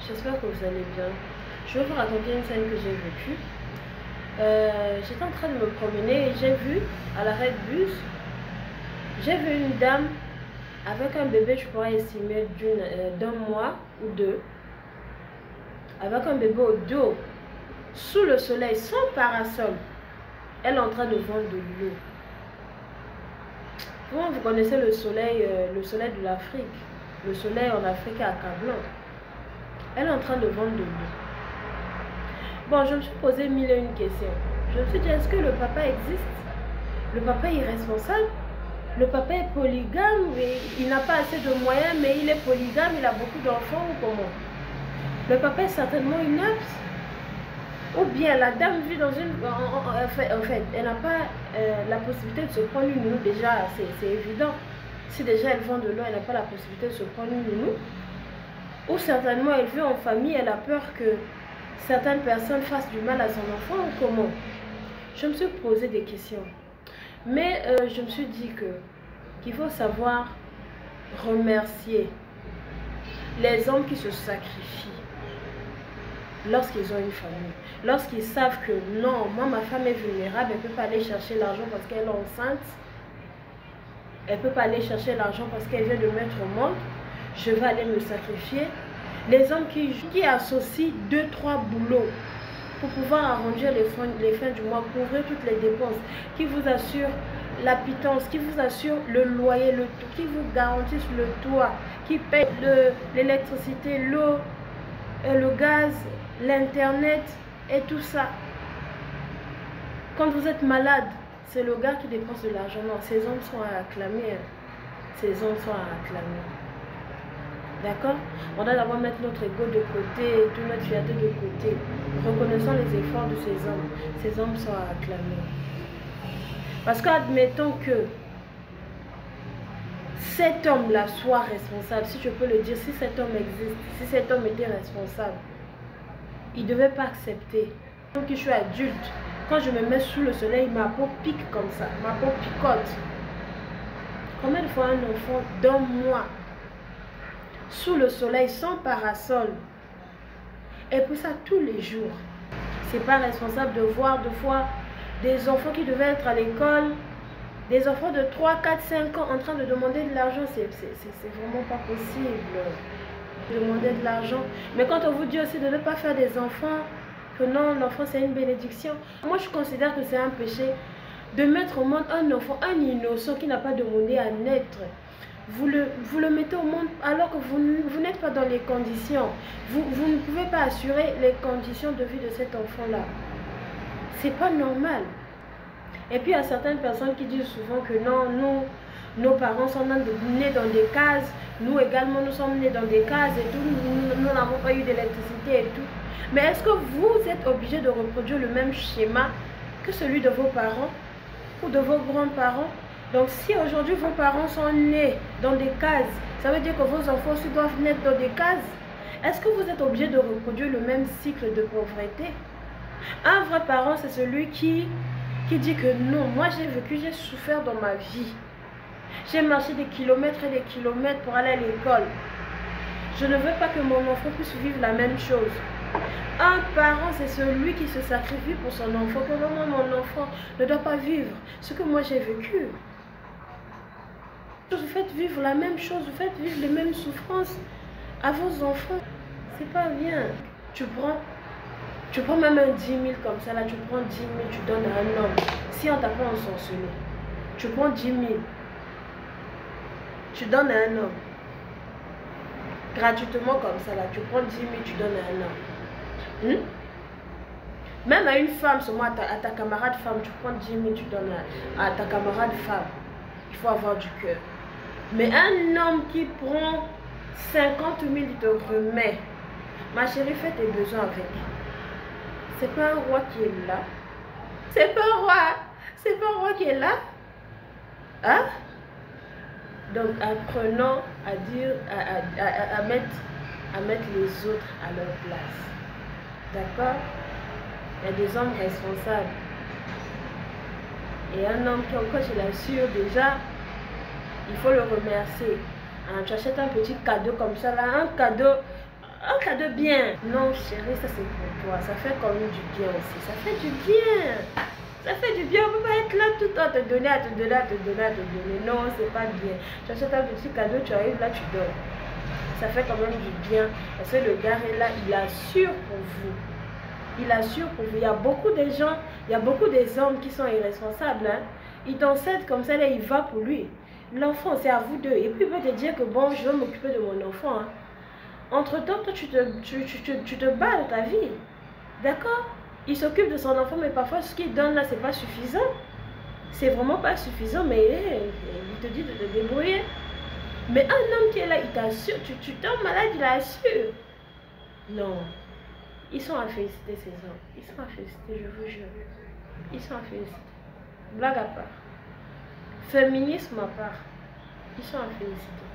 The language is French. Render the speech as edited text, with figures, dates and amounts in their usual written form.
j'espère que vous allez bien. Je vais vous raconter une scène que j'ai vécue. J'étais en train de me promener et j'ai vu à l'arrêt de bus, j'ai vu une dame avec un bébé, je pourrais estimer d'un mois ou deux, avec un bébé au dos, sous le soleil, sans parasol. Elle est en train de vendre de l'eau. Vous connaissez le soleil de l'Afrique. Le soleil en Afrique est accablant. Elle est en train de vendre de l'eau. Bon, je me suis posé mille et une questions. Je me suis dit, est-ce que le papa existe? Le papa est irresponsable? Le papa est polygame, et il n'a pas assez de moyens, mais il est polygame, il a beaucoup d'enfants ou comment? Le papa est certainement inapte. Ou bien la dame vit dans une... En fait, elle n'a pas la possibilité de se prendre une nounou. Déjà, c'est évident. Si déjà elle vend de l'eau, elle n'a pas la possibilité de se prendre une nounou. Ou certainement elle vit en famille, elle a peur que certaines personnes fassent du mal à son enfant ou comment? Je me suis posé des questions. Mais je me suis dit qu'il faut savoir remercier les hommes qui se sacrifient lorsqu'ils ont une famille. Lorsqu'ils savent que non, moi ma femme est vulnérable, elle ne peut pas aller chercher l'argent parce qu'elle est enceinte. Elle ne peut pas aller chercher l'argent parce qu'elle vient de mettre au monde. Je vais aller me sacrifier. Les hommes qui associent 2-3 boulots pour pouvoir arranger les fins du mois, couvrir toutes les dépenses, qui vous assurent la pitance, qui vous assurent le loyer, qui vous garantissent le toit, qui payent l'électricité, l'eau, le gaz, l'internet et tout ça. Quand vous êtes malade, c'est le gars qui dépense de l'argent. Non, ces hommes sont à acclamer. Ces hommes sont à acclamer. D'accord? On doit d'abord mettre notre ego de côté, toute notre fierté de côté. Reconnaissons les efforts de ces hommes. Ces hommes sont à acclamer. Parce qu'admettons que cet homme-là soit responsable, si je peux le dire, si cet homme existe, si cet homme était responsable, il ne devait pas accepter. Donc je suis adulte, quand je me mets sous le soleil, ma peau pique comme ça, ma peau picote. Combien de fois un enfant d'un mois sous le soleil sans parasol, et pour ça tous les jours? C'est pas responsable de voir deux fois des enfants qui devaient être à l'école, des enfants de 3, 4, 5 ans en train de demander de l'argent. C'est vraiment pas possible. Demander de l'argent. Mais quand on vous dit aussi de ne pas faire des enfants, que non, l'enfant c'est une bénédiction. Moi je considère que c'est un péché de mettre au monde un enfant, un innocent qui n'a pas demandé à naître. Vous le mettez au monde alors que vous n'êtes pas dans les conditions. Vous ne pouvez pas assurer les conditions de vie de cet enfant-là. C'est pas normal. Et puis il y a certaines personnes qui disent souvent que non, nos parents sont nés dans des cases. Nous également, nous sommes nés dans des cases et tout. Nous n'avons pas eu d'électricité et tout. Mais est-ce que vous êtes obligé de reproduire le même schéma que celui de vos parents ou de vos grands-parents? Donc si aujourd'hui vos parents sont nés dans des cases, ça veut dire que vos enfants aussi doivent naître dans des cases. Est-ce que vous êtes obligé de reproduire le même cycle de pauvreté? Un vrai parent, c'est celui qui dit que non, moi j'ai vécu, j'ai souffert dans ma vie. J'ai marché des kilomètres et des kilomètres pour aller à l'école. Je ne veux pas que mon enfant puisse vivre la même chose. Un parent, c'est celui qui se sacrifie pour son enfant. Que non, mon enfant ne doit pas vivre ce que moi j'ai vécu. Vous faites vivre la même chose, vous faites vivre les mêmes souffrances à vos enfants. C'est pas bien. Tu prends même un 10 000 comme ça, là, tu prends 10 000, tu donnes à un homme. Si on t'a pas ensorcelé, tu prends 10 000, tu donnes à un homme. Gratuitement comme ça, là, tu prends 10 000, tu donnes à un homme. Même à une femme, seulement à ta camarade femme, tu prends 10 000, tu donnes à ta camarade femme. Il faut avoir du cœur. Mais un homme qui prend 50 000, il te remet. Ma chérie, fais tes besoins avec. C'est pas un roi qui est là. C'est pas un roi. C'est pas un roi qui est là. Hein? Donc apprenons à dire, à mettre les autres à leur place. D'accord? Il y a des hommes responsables. Et un homme qui, encore je l'assure déjà, il faut le remercier. Hein, tu achètes un petit cadeau comme ça, là, un cadeau Un cadeau bien. Non, chérie, ça c'est pour toi. Ça fait quand même du bien aussi. Ça fait du bien. Ça fait du bien. On ne peut pas être là tout le temps à te donner, à te donner, à te donner, à te donner. Non, c'est pas bien. Tu achètes un petit cadeau, tu arrives là, tu donnes. Ça fait quand même du bien. Parce que le gars est là, il assure pour vous. Il assure pour vous. Il y a beaucoup de gens, il y a beaucoup des hommes qui sont irresponsables. Hein. Ils t'encèdent comme ça, là, il va pour lui. L'enfant, c'est à vous deux. Et puis, il peut te dire que bon, je veux m'occuper de mon enfant. Hein. Entre-temps, toi, tu te bats dans ta vie. D'accord? Il s'occupe de son enfant, mais parfois, ce qu'il donne là, c'est pas suffisant. C'est vraiment pas suffisant, mais il te dit de te débrouiller. Mais un homme qui est là, il t'assure. Tu tombes malade, il assure. Non. Ils sont à féliciter, ces hommes. Ils sont à féliciter, je vous jure. Ils sont à féliciter. Blague à part. Féminisme à part. Ils sont à féliciter.